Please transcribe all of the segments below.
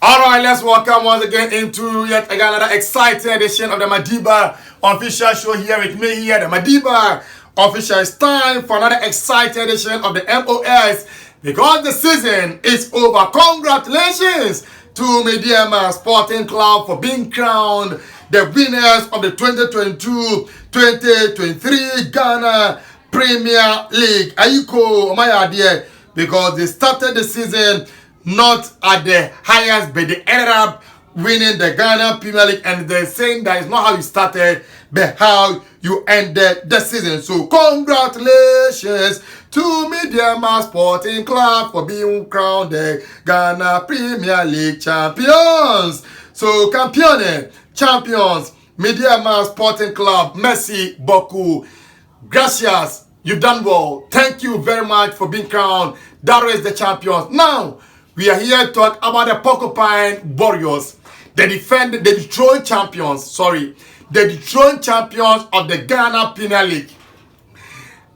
Alright, let's welcome once again into yet again another exciting edition of the Madiba official show here with me here. The Madiba official. It's time for another exciting edition of the MOS because the season is over. Congratulations to Mediama Sporting Club for being crowned the winners of the 2022-2023 Ghana Premier League. Ayuko, my idea, because they started the season not at the highest, but they ended up winning the Ghana Premier League, and they're saying that it's not how you started, but how you ended the season. So congratulations to Mediama Sporting Club for being crowned the Ghana Premier League champions. So champions, Mediama Sporting Club, merci beaucoup, gracias, you've done well. Thank you very much for being crowned. That is the champions. Now, we are here to talk about the Porcupine Warriors, the dethroned champions of the Ghana Premier League.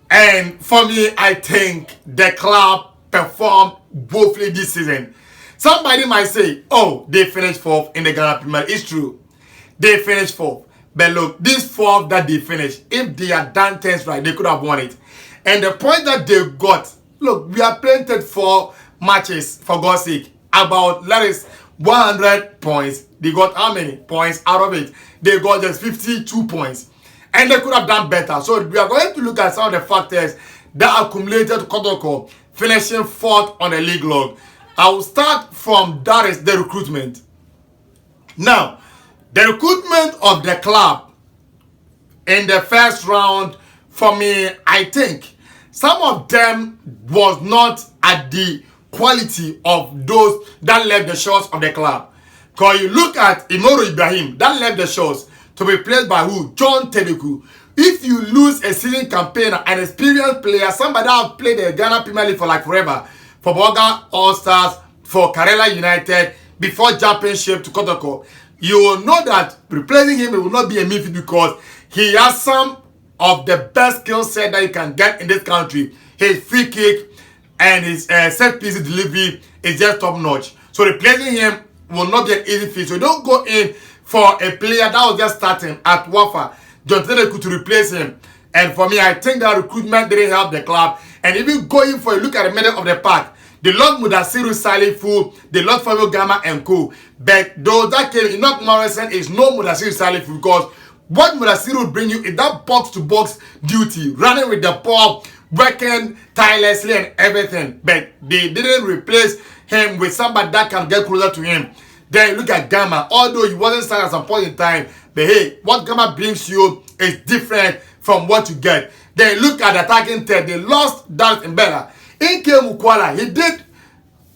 And for me, I think the club performed woefully this season. Somebody might say, oh, they finished fourth in the Ghana Premier League. It's true. They finished fourth. But look, this fourth that they finished, if they had done things right, they could have won it. And the point that they got, look, we are playing 4 matches, for God's sake, about, that is 100 points. They got how many points out of it? They got just 52 points. And they could have done better. So we are going to look at some of the factors that accumulated Kotoko finishing 4th on the league log. I will start from that is the recruitment. Now, the recruitment of the club in the first round, for me, I think some of them was not at the quality of those that left the shores of the club. Because you look at Imoro Ibrahim, that left the shores to be played by who? John Tedeku. If you lose a season campaigner, an experienced player, somebody that have played the Ghana Premier League for like forever, for Boga All-Stars, for Karela United, before jumping ship to Kotoko, you will know that replacing him, it will not be a midfield because he has some of the best skill set that you can get in this country. His free kick and his set piece delivery is just top notch. So replacing him will not be an easy feat. So don't go in for a player that was just starting at Wafa, John Tedeku, to replace him. And for me, I think that recruitment didn't help the club. And even going for a look at the middle of the pack, they lost Mudasiru Salifu, they lost Fabio Gama and Co. But those that came, Enoch Morrison is no Mudasiru Salifu because what Mudasiru will bring you is that box-to-box duty, running with the ball, working tirelessly and everything. But they didn't replace him with somebody that can get closer to him. Then you look at Gama, although he wasn't starting at some point in time, but hey, what Gama brings you is different from what you get. Then you look at the attacking third, they lost Dart Mbella. In Mukwala, he did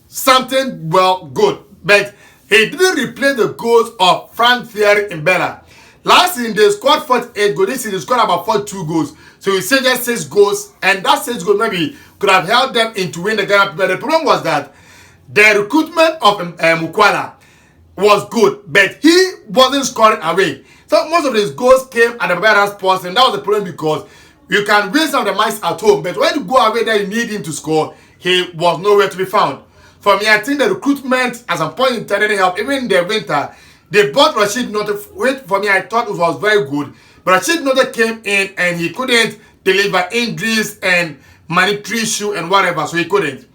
something well good, but he didn't replace the goals of Frank Thierry Mbella. Last season, they scored 48 goals. This season, they scored about 42 goals. So we say just 6 goals, and that 6 goals maybe could have helped them into win the Ghana. But the problem was that the recruitment of Mukwala was good, but he wasn't scoring away. So most of his goals came at the better spots, and that was the problem because you can win some of the matches at home, but when you go away there, you need him to score. He was nowhere to be found. For me, I think the recruitment at some point in time didn't help. Even in the winter, they bought Rashid Note, which for me, I thought it was very good. But Rashid Note came in and he couldn't deliver, injuries and monetary issue and whatever, so he couldn't.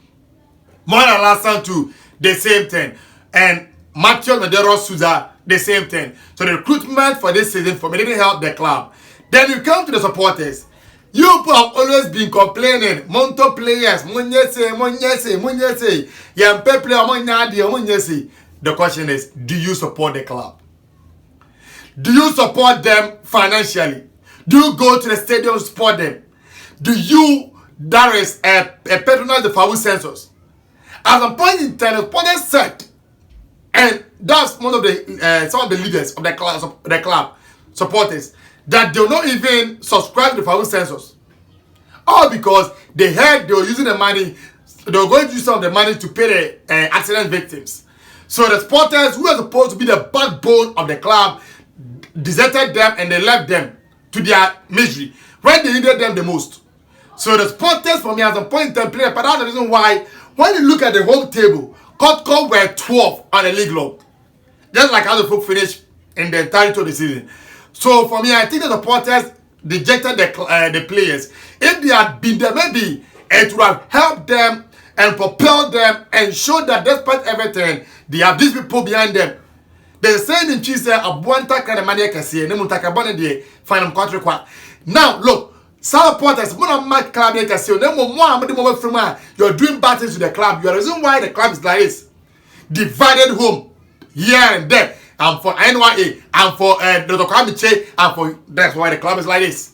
Moana Lassan too, the same thing. And Matthew Medero Souza, the same thing. So the recruitment for this season for me didn't help the club. Then you come to the supporters. You have always been complaining. Monto players, Munyese. Yampe player, Munyese. The question is, do you support the club? Do you support them financially? Do you go to the stadium to support them? Do you, that is, patronize the FAWU census? At some point in time, the supporters said, and that's one of the some of the leaders of the club supporters, that they will not even subscribe to the FAWU census. All because they heard they were using the money, they were going to use some of the money to pay the accident victims. So the supporters, who are supposed to be the backbone of the club, deserted them and they left them to their misery when they needed them the most. So the supporters for me at some point in time played, but that's the reason why when you look at the whole table, Kotoko were 12 on the league log. Just like how the folk finished in the entirety of the season. So for me, I think the supporters dejected the players. If they had been there, maybe it would have helped them and propelled them and showed that despite everything, they have these people behind them. There's a saying in Chise, Abuanta kind of money can see, Nemutakabone de final country. Now, look, some supporters, one of my club, they can see, you're doing bad things to the club. You're the reason why the club is like this. Divided home, here and there. And for NYA, and for Dr. Kwame, and for that's why the club is like this.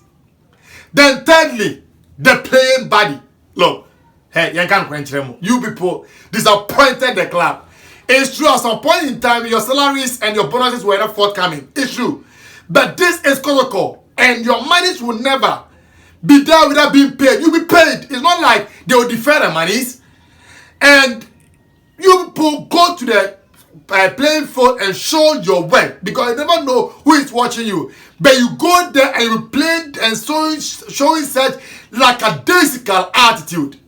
Then thirdly, the playing body. Look, hey, you people disappointed the club. It's true, at some point in time, your salaries and your bonuses were not forthcoming. It's true. But this is Kotoko, and your monies will never be there without being paid. You'll be paid. It's not like they will defer the monies. And you people go to the playing field and show your work, because you never know who is watching you. But you go there and you play and showing such lackadaisical attitude.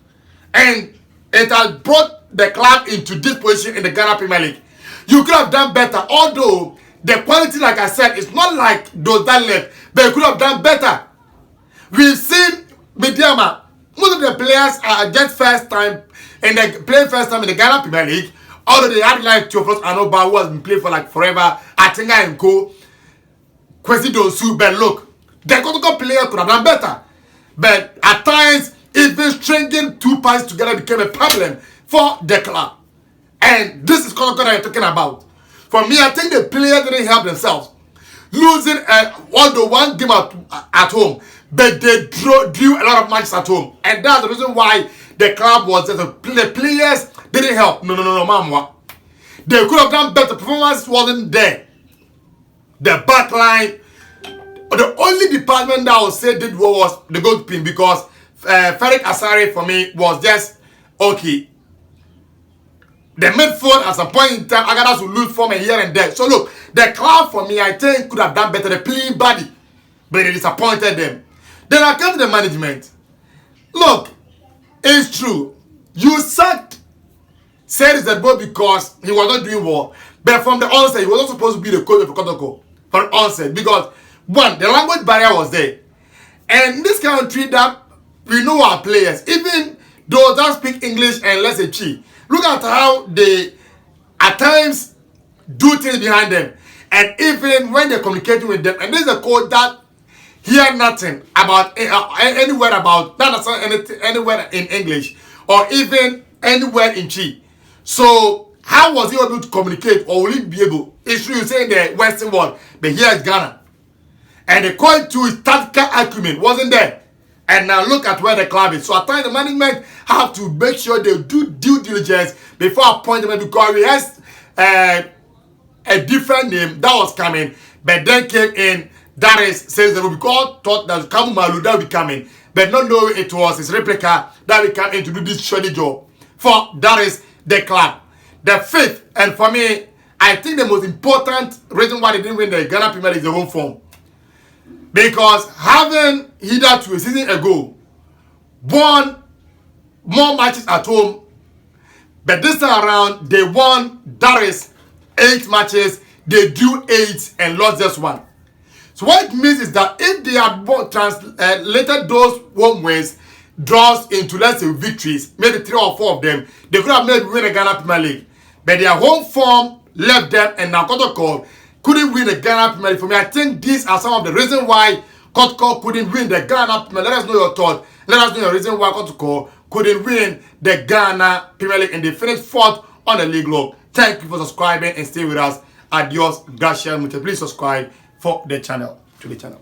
And it has brought the club into this position in the Ghana Premier League. You could have done better, although the quality, like I said, is not like those that left, but you could have done better. We've seen Mediama, most of the players are just first time, and they play first time in the Ghana Premier League, although they had like Theophilus Anoba, who has been playing for like forever, Atinga and Co, Kwesi Donsu. But look, the Kotoko player could have done better. But at times, even stringing two passes together became a problem for the club. And this is Kotoko that I'm talking about. For me, I think the players didn't help themselves. Losing although one game at home, but they drew a lot of matches at home. And that's the reason why the club was there. The players didn't help. No, mama. They could have done better. Performance wasn't there. The back line, the only department that I would say did well was the goalkeeping, because Ferric Asare for me was just okay. The midfield at some point in time, Agadas will lose form here and there. So look, the club for me, I think could have done better. The playing body, but they disappointed them. Then I come to the management. Look, it's true. You sacked Sedizedbo because he was not doing well. But from the onset, he was not supposed to be the coach of Kotoko. From the onset, because one, the language barrier was there. And in this country that we know our players, even those that speak English and less a Chi, look at how they at times do things behind them. And even when they're communicating with them, and there's a code that hear nothing about any word about, not understand any word in English, or even any word in Chi. So how was he able to communicate, or will he be able? It's true, you say in the Western world, but here is Ghana. And the call to his tactical acumen wasn't there. And now look at where the club is. So at times the management have to make sure they do due diligence before appointment, because we had a different name that was coming, but then came in that says that we all thought that Kamu Malu that will be coming, but not knowing it was his replica that will come in to do this shady job for that is the club. The fifth, and for me, I think the most important reason why they didn't win the Ghana Premier League is the home form. Because having hitherto a season ago won more matches at home, but this time around they won, that is 8 matches, they drew 8 and lost just 1. So what it means is that if they had translated those home wins, draws into, let's say, victories, maybe 3 or 4 of them, they could have maybe win the Ghana Premier League. But their home form left them, and now Kotoko couldn't win the Ghana Premier League. For me, I think these are some of the reasons why Kotoko couldn't win the Ghana Premier League. Let us know your thought. Let us know your reason why Kotoko couldn't win the Ghana Premier League, and they finished 4th on the league log. Thank you for subscribing and stay with us. Adios, gracias, muchas. Please subscribe for the channel, to the channel.